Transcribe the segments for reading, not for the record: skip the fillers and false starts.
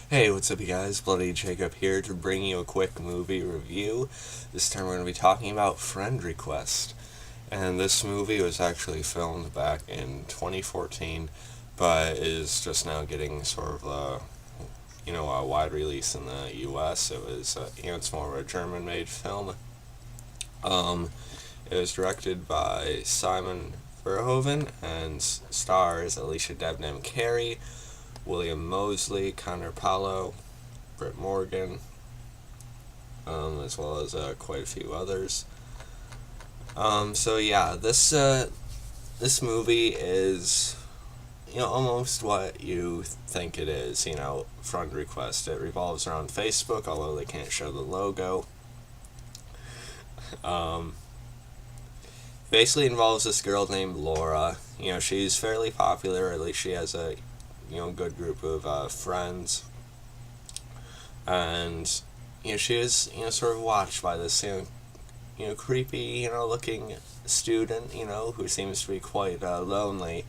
Hey, what's up, you guys? Bloody Jacob here to bring you a quick movie review. This time we're going to be talking about Friend Request. And this movie was actually filmed back in 2014, but is just now getting sort of a wide release in the U.S. It was, it's more of a German-made film. Um, it was directed by Simon Verhoeven and stars Alycia Debnam-Carey, William Moseley, Connor Paolo, Britt Morgan, as well as quite a few others. This movie is almost what you think it is. Friend Request. It revolves around Facebook, although they can't show the logo. Um, Basically involves this girl named Laura. She's fairly popular. At least she has a good group of friends, and she is sort of watched by this creepy looking student who seems to be quite lonely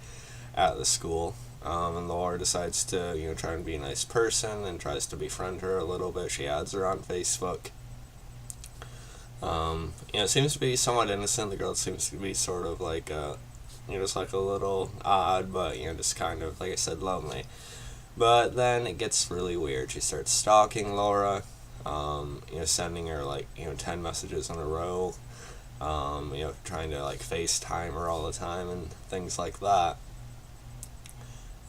at the school. And Laura decides to try and be a nice person and tries to befriend her a little bit. She adds her on Facebook. It seems to be somewhat innocent. The girl seems to be sort of like just like a little odd, but just kind of, like I said, lonely. But then it gets really weird. She starts stalking Laura, sending her 10 messages in a row, trying to FaceTime her all the time and things like that.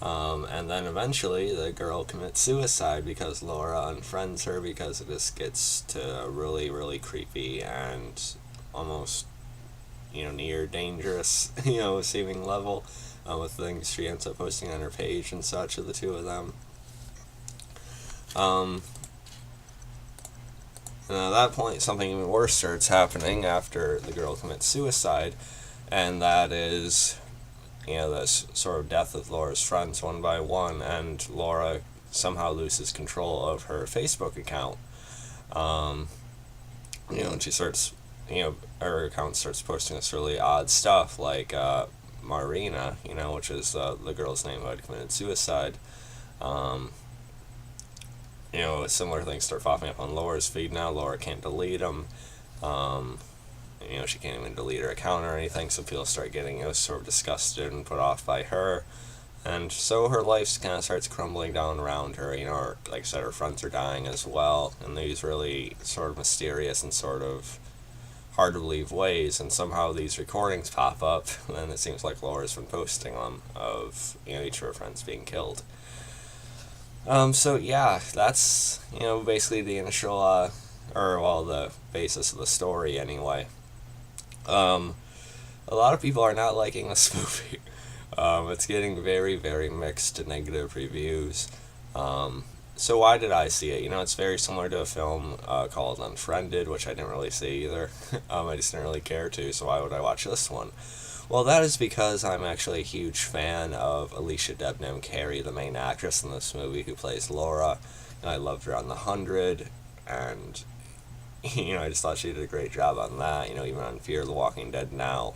And then eventually the girl commits suicide because Laura unfriends her, because it just gets to a really, really creepy and almost, near dangerous, seeming level with things she ends up posting on her page and such of the two of them. And at that point, something even worse starts happening after the girl commits suicide, and that is this sort of death of Laura's friends one by one, and Laura somehow loses control of her Facebook account. And she starts, her account starts posting this really odd stuff, like Marina, which is the girl's name who had committed suicide. Similar things start popping up on Laura's feed now. Laura can't delete them. She can't even delete her account or anything, so people start getting sort of disgusted and put off by her. And so her life kind of starts crumbling down around her. Like I said, her friends are dying as well, in these really sort of mysterious and sort of hard to believe ways. And somehow these recordings pop up, and it seems like Laura's been posting them of each of her friends being killed. That's basically the initial the basis of the story anyway. A lot of people are not liking this movie. It's getting very, very mixed to negative reviews. So why did I see it? It's very similar to a film called Unfriended, which I didn't really see either. I just didn't really care to, so why would I watch this one? Well, that is because I'm actually a huge fan of Alycia Debnam-Carey, the main actress in this movie, who plays Laura. And I loved her on The 100, and I just thought she did a great job on that, even on Fear the Walking Dead now.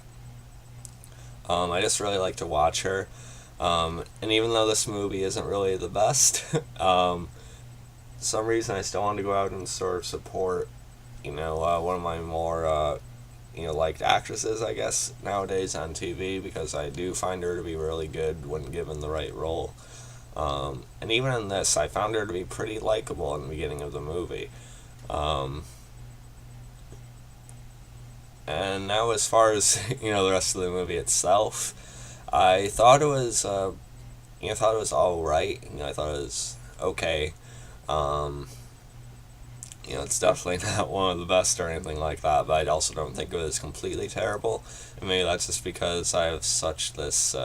I just really like to watch her. And even though this movie isn't really the best, some reason I still want to go out and sort of support, one of my more, liked actresses, I guess, nowadays on TV, because I do find her to be really good when given the right role. And even in this, I found her to be pretty likable in the beginning of the movie. And now, as far as the rest of the movie itself, I thought it was all right. I thought it was okay. It's definitely not one of the best or anything like that, but I also don't think it was completely terrible. And maybe that's just because I have such this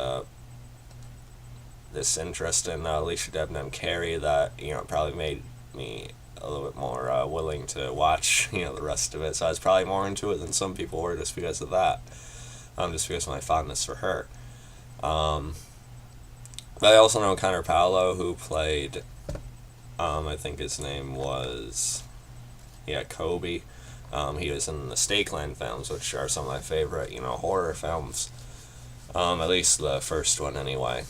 interest in Alycia Debnam-Carey that it probably made me a little bit more willing to watch the rest of it. So I was probably more into it than some people were, just because of that. Just because of my fondness for her. But I also know Connor Paolo, who played, I think his name was, Kobe. He was in the Stakeland films, which are some of my favorite, horror films. At least the first one, anyway.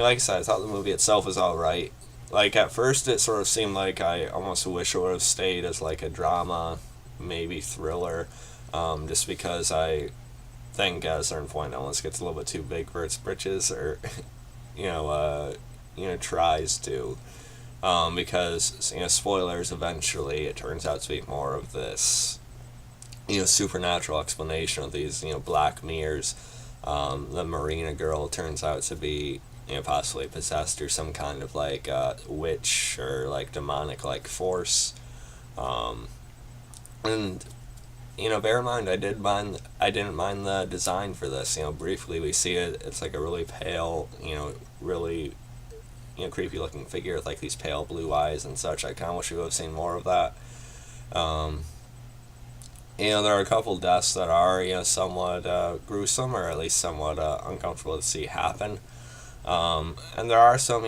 like I said, I thought the movie itself was alright. Like, at first it sort of seemed like I almost wish it would have stayed as, like, a drama, maybe thriller, just because I think at a certain point it almost gets a little bit too big for its britches, or, tries to. Because, spoilers, eventually it turns out to be more of this, supernatural explanation of these, black mirrors. The Marina girl turns out to be, possibly possessed or some kind of, like, witch or, like, demonic, like, force. And, bear in mind, I didn't mind the design for this. Briefly we see it, it's like a really pale, really, creepy looking figure with, like, these pale blue eyes and such. I kind of wish we would have seen more of that. There are a couple deaths that are, somewhat gruesome, or at least somewhat uncomfortable to see happen. And there are some,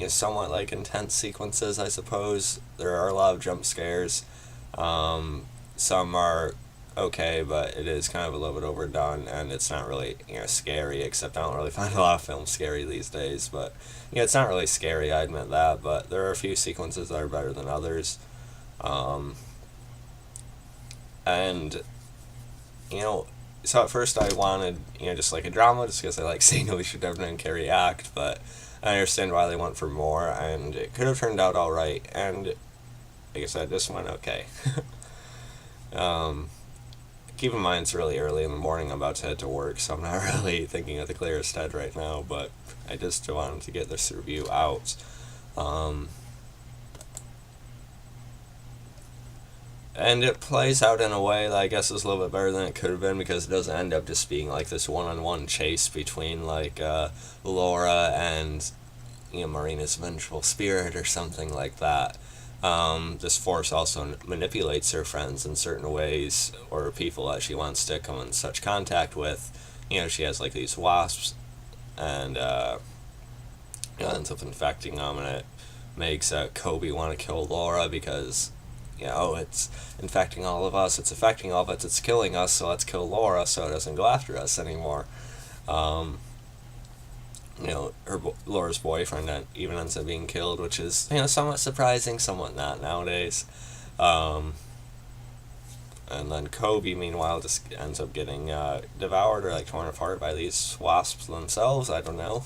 somewhat, like, intense sequences, I suppose. There are a lot of jump scares. Some are okay, but it is kind of a little bit overdone, and it's not really, scary, except I don't really find a lot of films scary these days. But, it's not really scary, I admit that, but there are a few sequences that are better than others. And, so at first I wanted, just like a drama, just because I like seeing Alycia Debnam-Carey act, but I understand why they went for more, and it could have turned out alright, and like I said, this went okay. Keep in mind it's really early in the morning, I'm about to head to work, so I'm not really thinking of the clearest head right now, but I just wanted to get this review out. And it plays out in a way that I guess is a little bit better than it could have been, because it doesn't end up just being like this one-on-one chase between, like, Laura and, Marina's vengeful spirit or something like that. This force also manipulates her friends in certain ways, or people that she wants to come in such contact with. She has, like, these wasps, and ends up infecting them, and it makes Kobe want to kill Laura because, it's infecting all of us, it's affecting all of us, it's killing us, so let's kill Laura so it doesn't go after us anymore. Laura's boyfriend even ends up being killed, which is, somewhat surprising, somewhat not nowadays. And then Kobe, meanwhile, just ends up getting devoured or, like, torn apart by these wasps themselves, I don't know.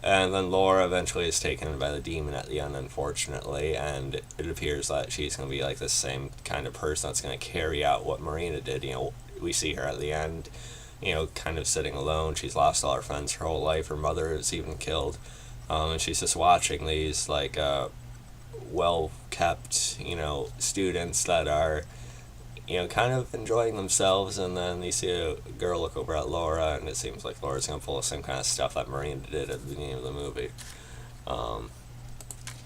And then Laura eventually is taken by the demon at the end, unfortunately, and it appears that she's going to be, like, the same kind of person that's going to carry out what Marina did. We see her at the end, kind of sitting alone. She's lost all her friends her whole life. Her mother is even killed. And she's just watching these, like, well-kept, students that are, kind of enjoying themselves, and then you see a girl look over at Laura, and it seems like Laura's going to pull the same kind of stuff that Marina did at the beginning of the movie.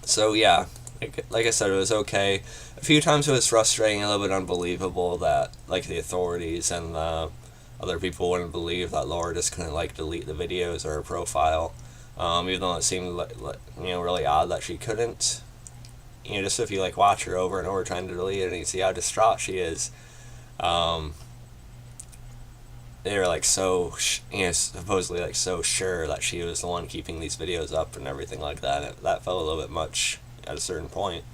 So, yeah, like I said, it was okay. A few times it was frustrating, a little bit unbelievable that, like, the authorities and other people wouldn't believe that Laura just couldn't, like, delete the videos or her profile, even though it seemed, like, really odd that she couldn't. Just if you, like, watch her over and over trying to delete it and you see how distraught she is, they were, like, so, supposedly, like, so sure that she was the one keeping these videos up and everything like that. That felt a little bit much at a certain point.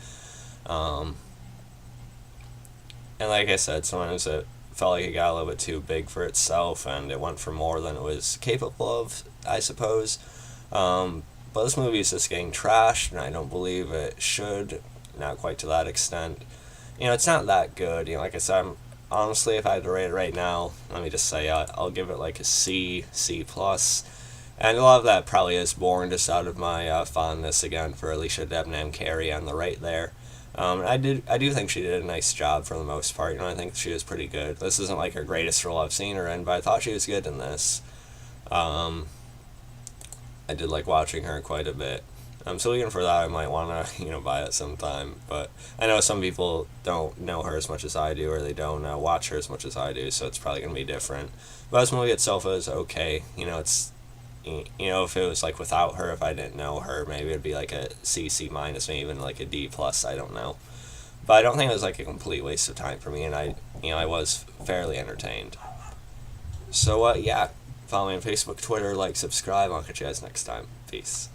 And like I said, sometimes it felt like it got a little bit too big for itself, and it went for more than it was capable of, I suppose. But this movie is just getting trashed, and I don't believe it should, not quite to that extent. It's not that good. Like I said, honestly, if I had to rate it right now, let me just say I'll give it like a C+. And a lot of that probably is born just out of my fondness, again, for Alycia Debnam-Carey on the right there. I do think she did a nice job for the most part. I think she was pretty good. This isn't like her greatest role I've seen her in, but I thought she was good in this. I did like watching her quite a bit. So even for that, I might want to, buy it sometime. But I know some people don't know her as much as I do, or they don't watch her as much as I do, so it's probably going to be different. But this movie itself is okay. It's, if it was like without her, if I didn't know her, maybe it'd be like a C, C-, maybe even like a D+, I don't know. But I don't think it was like a complete waste of time for me, and I was fairly entertained. So, yeah, Follow me on Facebook, Twitter, like, subscribe. I'll catch you guys next time. Peace.